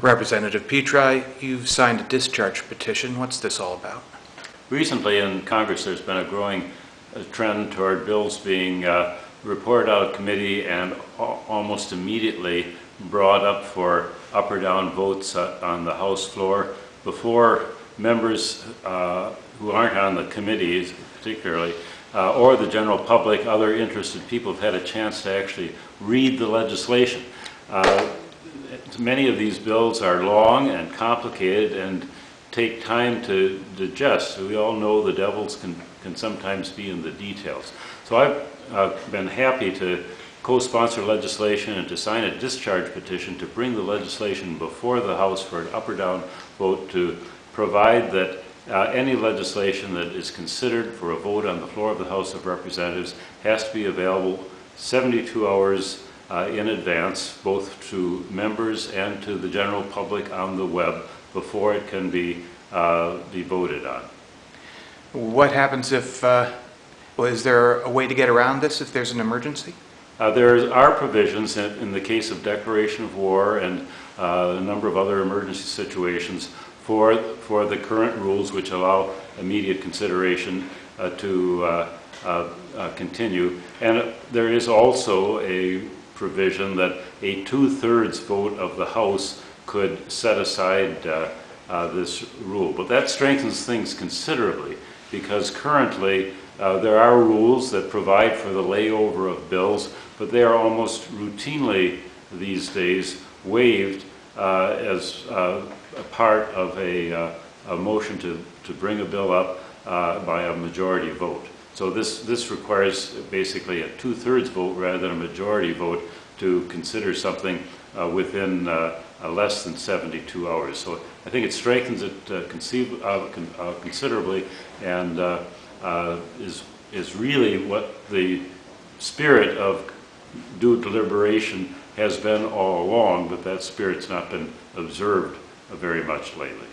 Representative Petri, you've signed a discharge petition. What's this all about? Recently in Congress there's been a growing trend toward bills being reported out of committee and almost immediately brought up for up or down votes on the House floor before members who aren't on the committees particularly or the general public, other interested people have had a chance to actually read the legislation. Many of these bills are long and complicated and take time to digest. We all know the devils can sometimes be in the details. So I've been happy to co-sponsor legislation and to sign a discharge petition to bring the legislation before the House for an up or down vote to provide that any legislation that is considered for a vote on the floor of the House of Representatives has to be available 72 hours in advance, both to members and to the general public on the web before it can be voted on. What happens if, well, is there a way to get around this if there's an emergency? There are provisions in the case of declaration of war and a number of other emergency situations for the current rules which allow immediate consideration to continue. And there is also a provision that a 2/3 vote of the House could set aside this rule. But that strengthens things considerably because currently there are rules that provide for the layover of bills, but they are almost routinely these days waived as a part of a motion to bring a bill up by a majority vote. So this requires basically a 2/3 vote rather than a majority vote to consider something within less than 72 hours. So I think it strengthens it considerably and is really what the spirit of due deliberation has been all along, but that spirit's not been observed very much lately.